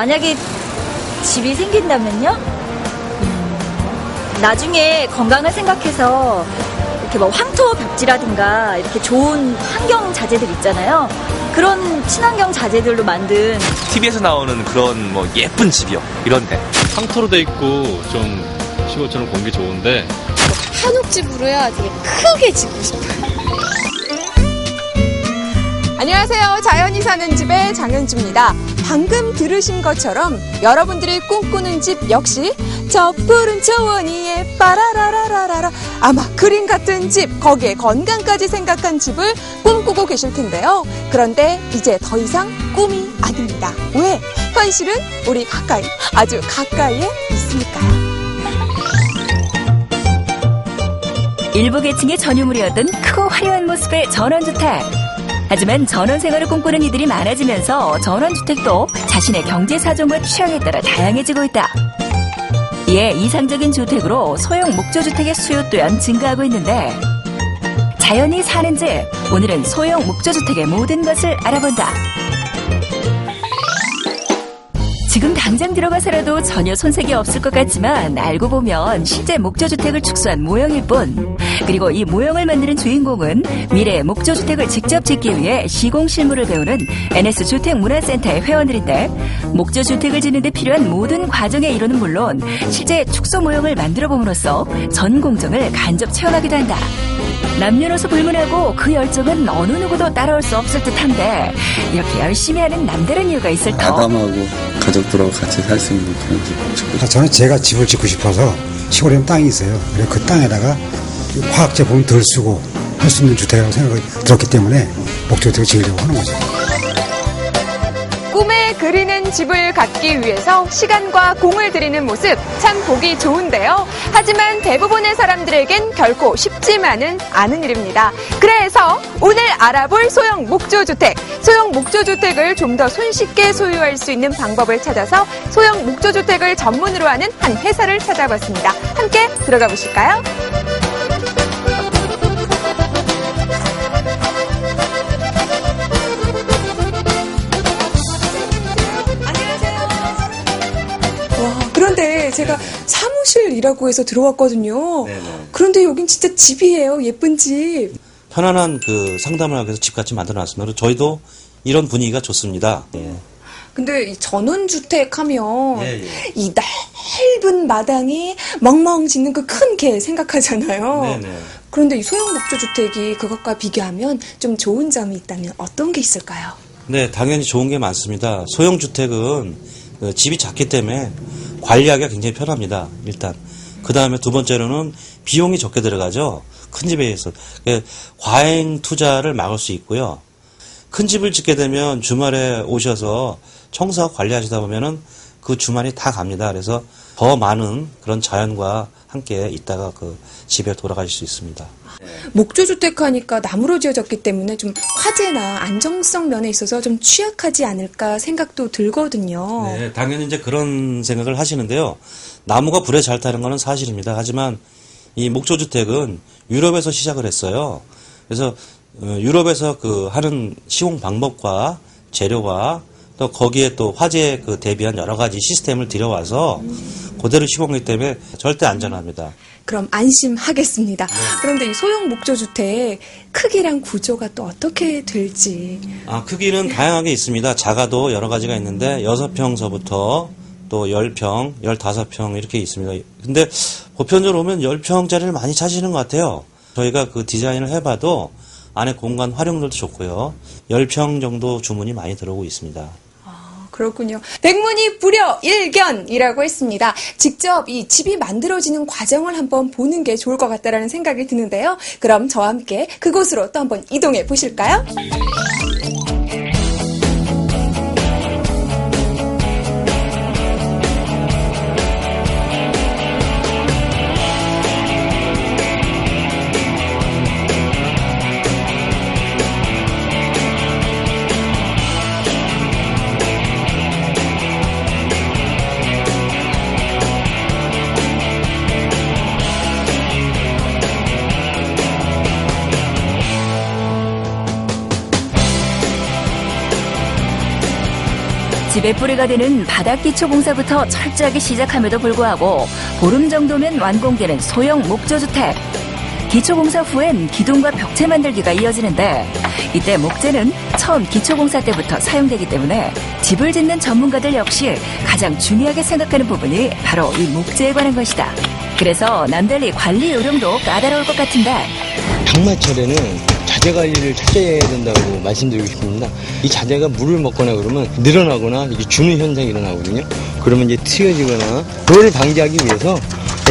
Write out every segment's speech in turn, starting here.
만약에 집이 생긴다면요? 나중에 건강을 생각해서 이렇게 뭐 황토 벽지라든가 이렇게 좋은 환경 자재들 있잖아요. 그런 친환경 자재들로 만든 TV에서 나오는 그런 뭐 예쁜 집이요. 이런데. 황토로 돼 있고 좀 시골처럼 공기 좋은데 한옥집으로 해야 되게 크게 짓고 싶어요. 안녕하세요. 자연이 사는 집의 장현주입니다. 방금 들으신 것처럼 여러분들이 꿈꾸는 집 역시 저 푸른 초원 위에 빠라라라라라 아마 그림 같은 집, 거기에 건강까지 생각한 집을 꿈꾸고 계실 텐데요. 그런데 이제 더 이상 꿈이 아닙니다. 왜? 현실은 우리 가까이, 아주 가까이에 있으니까요. 일부 계층의 전유물이었던 크고 화려한 모습의 전원주택. 하지만 전원생활을 꿈꾸는 이들이 많아지면서 전원주택도 자신의 경제 사정과 취향에 따라 다양해지고 있다. 이에 이상적인 주택으로 소형 목조주택의 수요 또한 증가하고 있는데 자연이 사는 집, 오늘은 소형 목조주택의 모든 것을 알아본다. 지금 당장 들어가서라도 전혀 손색이 없을 것 같지만 알고 보면 실제 목조주택을 축소한 모형일 뿐. 그리고 이 모형을 만드는 주인공은 미래의 목조주택을 직접 짓기 위해 시공실무를 배우는 NS주택문화센터의 회원들인데 목조주택을 짓는 데 필요한 모든 과정의 이론은 물론 실제 축소 모형을 만들어 봄으로써 전 공정을 간접 체험하기도 한다. 남녀노소 불문하고 그 열정은 어느 누구도 따라올 수 없을 듯한데 이렇게 열심히 하는 남다른 이유가 있을 터. 아담하고 가족들하고 같이 살 수 있는 그런 집. 저는 제가 집을 짓고 싶어서 시골에 땅이 있어요. 그래서 그 땅에다가 화학 제품을 덜 쓰고 할 수 있는 주택이라고 생각이 들었기 때문에 목조주택을 지으려고 하는 거죠. 꿈에 그리는 집을 갖기 위해서 시간과 공을 들이는 모습 참 보기 좋은데요. 하지만 대부분의 사람들에겐 결코 쉽지만은 않은 일입니다. 그래서 오늘 알아볼 소형 목조주택, 소형 목조주택을 좀 더 손쉽게 소유할 수 있는 방법을 찾아서 소형 목조주택을 전문으로 하는 한 회사를 찾아봤습니다. 함께 들어가 보실까요? 그런데 제가 사무실이라고 해서 들어왔거든요. 네네. 그런데 여긴 진짜 집이에요. 예쁜 집. 편안한 그 상담을 하기 위해서 집같이 만들어놨습니다. 그리고 저희도 이런 분위기가 좋습니다. 예. 근데 이 전원주택 하면 예. 이 넓은 마당이 멍멍 짖는 그 큰 개 생각하잖아요. 네네. 그런데 이 소형 목조주택이 그것과 비교하면 좀 좋은 점이 있다면 어떤 게 있을까요? 네, 당연히 좋은 게 많습니다. 소형 주택은 집이 작기 때문에 관리하기가 굉장히 편합니다. 일단. 그 다음에 두 번째로는 비용이 적게 들어가죠. 큰 집에 비해서. 과잉 투자를 막을 수 있고요. 큰 집을 짓게 되면 주말에 오셔서 청소하고 관리하시다 보면은 그 주말이 다 갑니다. 그래서 더 많은 그런 자연과 함께 있다가 그 집에 돌아가실 수 있습니다. 목조주택 하니까 나무로 지어졌기 때문에 좀 화재나 안정성 면에 있어서 좀 취약하지 않을까 생각도 들거든요. 네, 당연히 이제 그런 생각을 하시는데요. 나무가 불에 잘 타는 거는 사실입니다. 하지만 이 목조주택은 유럽에서 시작을 했어요. 그래서 유럽에서 그 하는 시공 방법과 재료와 또 거기에 또 화재에 그 대비한 여러 가지 시스템을 들여와서 그대로 시공하기 때문에 절대 안전합니다. 그럼 안심하겠습니다. 네. 그런데 이 소형 목조주택 크기랑 구조가 또 어떻게 될지. 크기는 다양하게 있습니다. 작아도 여러 가지가 있는데 6평서부터 또 10평, 15평 이렇게 있습니다. 근데 보편적으로 보면 10평짜리를 많이 찾으시는 것 같아요. 저희가 그 디자인을 해봐도 안에 공간 활용도도 좋고요. 10평 정도 주문이 많이 들어오고 있습니다. 그렇군요. 백문이 불여일견이라고 했습니다. 직접 이 집이 만들어지는 과정을 한번 보는 게 좋을 것 같다라는 생각이 드는데요. 그럼 저와 함께 그곳으로 또 한번 이동해 보실까요? 집의 뿌리가 되는 바닥 기초 공사부터 철저하게 시작함에도 불구하고 보름 정도면 완공되는 소형 목조주택. 기초공사 후엔 기둥과 벽체 만들기가 이어지는데 이때 목재는 처음 기초공사 때부터 사용되기 때문에 집을 짓는 전문가들 역시 가장 중요하게 생각하는 부분이 바로 이 목재에 관한 것이다. 그래서 남달리 관리 요령도 까다로울 것 같은데 장마철에는 자재 관리를 철저히 해야 된다고 말씀드리고 싶습니다. 이 자재가 물을 먹거나 그러면 늘어나거나 이게 주는 현상이 일어나거든요. 그러면 이제 트여지거나 그걸 방지하기 위해서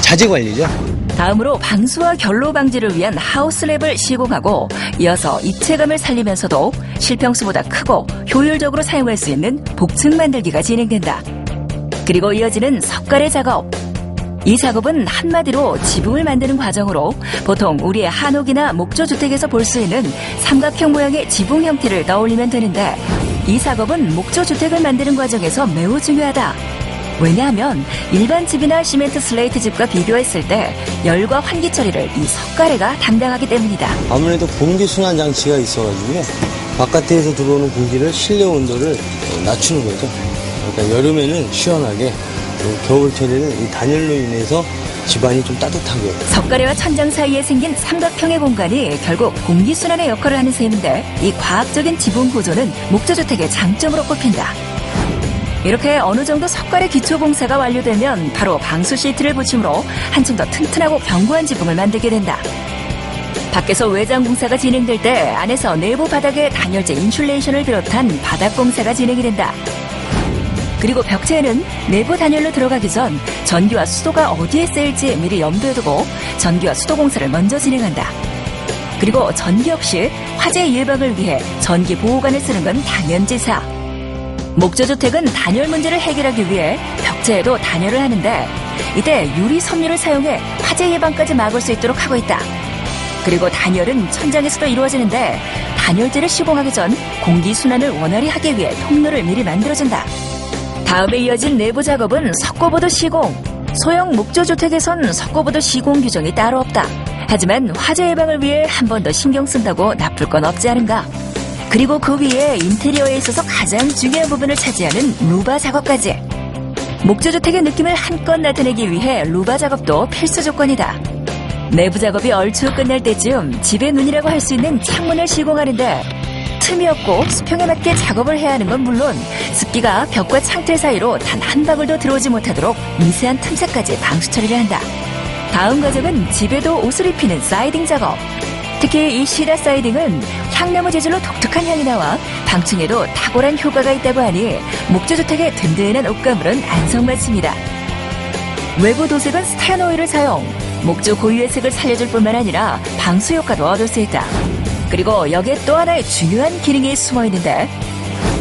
자재 관리죠. 다음으로 방수와 결로 방지를 위한 하우스랩을 시공하고 이어서 입체감을 살리면서도 실평수보다 크고 효율적으로 사용할 수 있는 복층 만들기가 진행된다. 그리고 이어지는 석가래 작업. 이 작업은 한마디로 지붕을 만드는 과정으로 보통 우리의 한옥이나 목조주택에서 볼 수 있는 삼각형 모양의 지붕 형태를 떠올리면 되는데 이 작업은 목조주택을 만드는 과정에서 매우 중요하다. 왜냐하면 일반 집이나 시멘트 슬레이트 집과 비교했을 때 열과 환기 처리를 이 석가래가 담당하기 때문이다. 아무래도 공기 순환 장치가 있어가지고요. 바깥에서 들어오는 공기를 실내 온도를 낮추는 거죠. 그러니까 여름에는 시원하게, 겨울철에는 이 단열로 인해서 집안이 좀 따뜻하게. 석가래와 천장 사이에 생긴 삼각형의 공간이 결국 공기순환의 역할을 하는 셈인데 이 과학적인 지붕 구조는 목조주택의 장점으로 꼽힌다. 이렇게 어느 정도 석가래 기초 공사가 완료되면 바로 방수 시트를 붙임으로 한층 더 튼튼하고 견고한 지붕을 만들게 된다. 밖에서 외장 공사가 진행될 때 안에서 내부 바닥에 단열재 인슐레이션을 비롯한 바닥 공사가 진행이 된다. 그리고 벽체에는 내부 단열로 들어가기 전 전기와 수도가 어디에 쓰일지 미리 염두에 두고 전기와 수도 공사를 먼저 진행한다. 그리고 전기 역시 화재 예방을 위해 전기 보호관을 쓰는 건 당연지사. 목조주택은 단열 문제를 해결하기 위해 벽체에도 단열을 하는데 이때 유리 섬유를 사용해 화재 예방까지 막을 수 있도록 하고 있다. 그리고 단열은 천장에서도 이루어지는데 단열재를 시공하기 전 공기 순환을 원활히 하기 위해 통로를 미리 만들어준다. 다음에 이어진 내부 작업은 석고보드 시공. 소형 목조주택에선 석고보드 시공 규정이 따로 없다. 하지만 화재 예방을 위해 한 번 더 신경 쓴다고 나쁠 건 없지 않은가. 그리고 그 위에 인테리어에 있어서 가장 중요한 부분을 차지하는 루바 작업까지. 목조주택의 느낌을 한껏 나타내기 위해 루바 작업도 필수 조건이다. 내부 작업이 얼추 끝날 때쯤 집의 눈이라고 할 수 있는 창문을 시공하는데 틈이 없고 수평에 맞게 작업을 해야 하는 건 물론 습기가 벽과 창틀 사이로 단 한 방울도 들어오지 못하도록 미세한 틈새까지 방수 처리를 한다. 다음 과정은 집에도 옷을 입히는 사이딩 작업. 특히 이 시라 사이딩은 향나무 재질로 독특한 향이 나와 방충에도 탁월한 효과가 있다고 하니 목조주택의 든든한 옷가물은 안성맞습니다. 외부 도색은 스테노일을 사용, 목조 고유의 색을 살려줄 뿐만 아니라 방수 효과도 얻을 수 있다. 그리고 여기에 또 하나의 중요한 기능이 숨어 있는데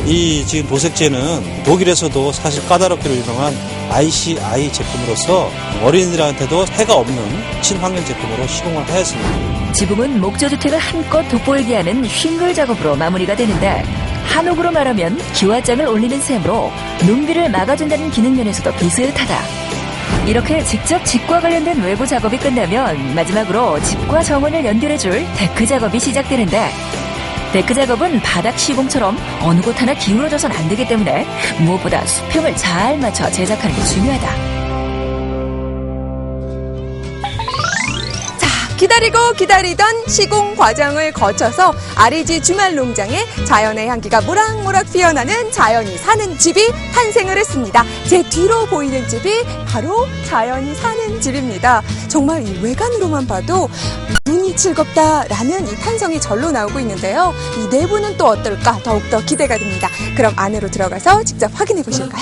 이 지금 도색제는 독일에서도 사실 까다롭기로 유명한 ICI 제품으로서 어린이들한테도 해가 없는 친환경 제품으로 시공을 하였습니다. 지붕은 목조주택을 한껏 돋보이게 하는 휭글 작업으로 마무리가 되는데 한옥으로 말하면 기와장을 올리는 셈으로 눈비를 막아준다는 기능 면에서도 비슷하다. 이렇게 직접 집과 관련된 외부 작업이 끝나면 마지막으로 집과 정원을 연결해줄 데크 작업이 시작되는데 데크 작업은 바닥 시공처럼 어느 곳 하나 기울어져선 안 되기 때문에 무엇보다 수평을 잘 맞춰 제작하는 게 중요하다. 기다리고 기다리던 시공 과정을 거쳐서 아리지 주말 농장에 자연의 향기가 모락모락 피어나는 자연이 사는 집이 탄생을 했습니다. 제 뒤로 보이는 집이 바로 자연이 사는 집입니다. 정말 이 외관으로만 봐도 눈이 즐겁다라는 이 탄성이 절로 나오고 있는데요. 이 내부는 또 어떨까 더욱더 기대가 됩니다. 그럼 안으로 들어가서 직접 확인해 보실까요?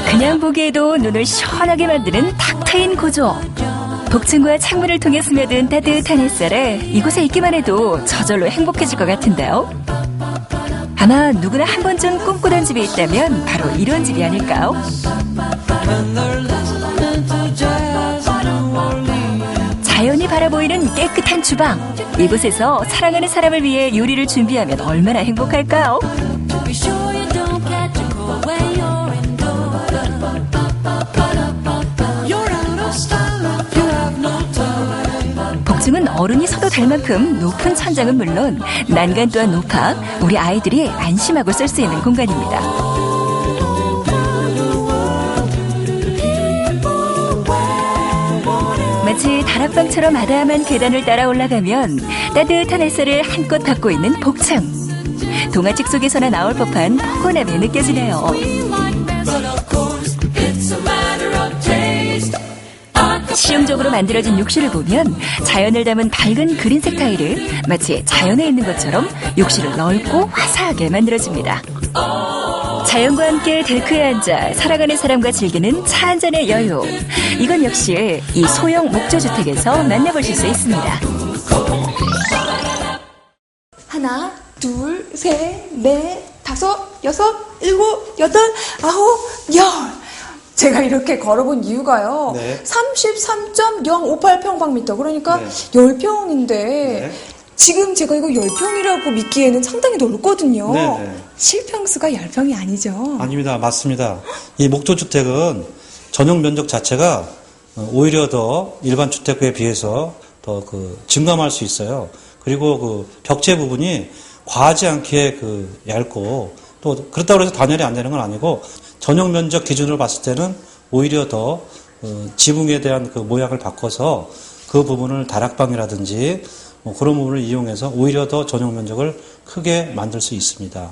그냥 보기에도 눈을 시원하게 만드는 탁 트인 구조. 복층과 창문을 통해 스며든 따뜻한 햇살에 이곳에 있기만 해도 저절로 행복해질 것 같은데요. 아마 누구나 한 번쯤 꿈꾸던 집이 있다면 바로 이런 집이 아닐까요? 자연이 바라보이는 깨끗한 주방. 이곳에서 사랑하는 사람을 위해 요리를 준비하면 얼마나 행복할까요? 복층은 어른이 서도 될 만큼 높은 천장은 물론 난간 또한 높아 우리 아이들이 안심하고 쓸 수 있는 공간입니다. 마치 다락방처럼 아담한 계단을 따라 올라가면 따뜻한 햇살을 한껏 받고 있는 복층. 동화책 속에서나 나올 법한 포근함이 느껴지네요. 실용적으로 만들어진 욕실을 보면 자연을 담은 밝은 그린색 타일을 마치 자연에 있는 것처럼 욕실을 넓고 화사하게 만들어집니다. 자연과 함께 데크에 앉아 사랑하는 사람과 즐기는 차 한 잔의 여유. 이건 역시 이 소형 목조주택에서 만나보실 수 있습니다. 하나, 둘, 셋, 넷, 다섯, 여섯, 일곱, 여덟, 아홉, 열. 제가 이렇게 걸어본 이유가요. 네. 33.058평방미터. 그러니까 네. 10평인데 네. 지금 제가 이거 10평이라고 믿기에는 상당히 넓거든요. 네, 네. 실평수가 10평이 아니죠. 아닙니다. 맞습니다. 이 목조주택은 전용 면적 자체가 오히려 더 일반 주택에 비해서 더 증감할 수 있어요. 그리고 그 벽체 부분이 과하지 않게 얇고 또 그렇다고 해서 단열이 안 되는 건 아니고 전용 면적 기준으로 봤을 때는 오히려 더 지붕에 대한 그 모양을 바꿔서 그 부분을 다락방이라든지 뭐 그런 부분을 이용해서 오히려 더 전용 면적을 크게 만들 수 있습니다.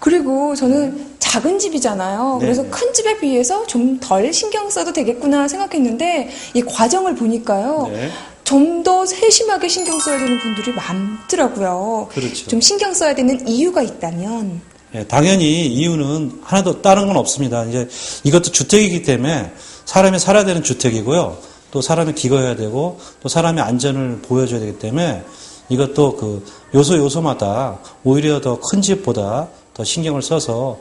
그리고 저는 작은 집이잖아요. 네. 그래서 큰 집에 비해서 좀 덜 신경 써도 되겠구나 생각했는데 이 과정을 보니까요. 네. 좀 더 세심하게 신경 써야 되는 분들이 많더라고요. 그렇죠. 좀 신경 써야 되는 이유가 있다면? 예, 당연히 이유는 하나도 다른 건 없습니다. 이제 이것도 주택이기 때문에 사람이 살아야 되는 주택이고요. 또 사람이 기거해야 되고 또 사람의 안전을 보여줘야 되기 때문에 이것도 요소마다 오히려 더 큰 집보다 더 신경을 써서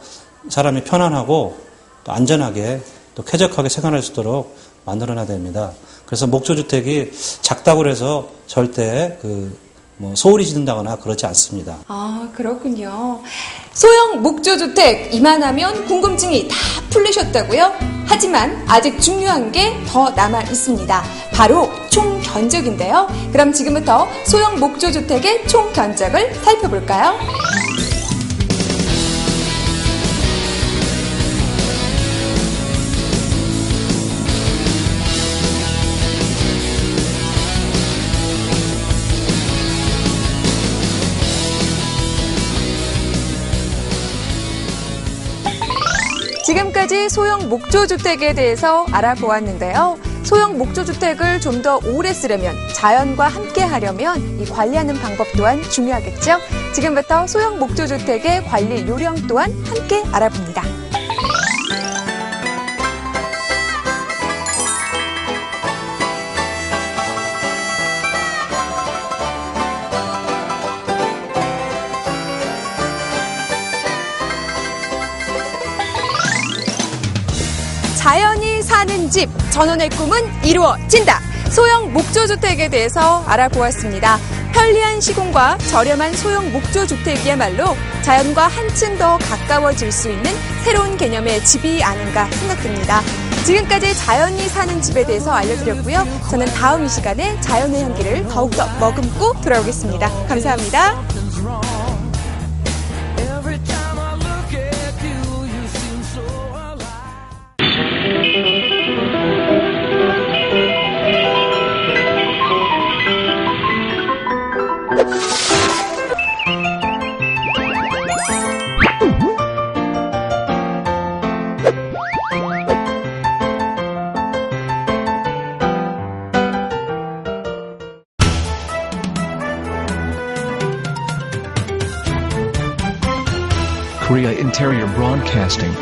사람이 편안하고 또 안전하게 또 쾌적하게 생활할 수 있도록 만들어놔야 됩니다. 그래서 목조주택이 작다고 해서 절대 소홀히 짓는다거나 그렇지 않습니다. 아, 그렇군요. 소형 목조주택 이만하면 궁금증이 다 풀리셨다고요? 하지만 아직 중요한 게 더 남아 있습니다. 바로 총 견적인데요. 그럼 지금부터 소형 목조주택의 총 견적을 살펴볼까요? 지금까지 소형 목조주택에 대해서 알아보았는데요. 소형 목조주택을 좀 더 오래 쓰려면, 자연과 함께 하려면 이 관리하는 방법 또한 중요하겠죠? 지금부터 소형 목조주택의 관리 요령 또한 함께 알아봅니다. 자연이 사는 집, 전원의 꿈은 이루어진다. 소형 목조주택에 대해서 알아보았습니다. 편리한 시공과 저렴한 소형 목조주택이야말로 자연과 한층 더 가까워질 수 있는 새로운 개념의 집이 아닌가 생각됩니다. 지금까지 자연이 사는 집에 대해서 알려드렸고요. 저는 다음 이 시간에 자연의 향기를 더욱더 머금고 돌아오겠습니다. 감사합니다. Korea Interior Broadcasting.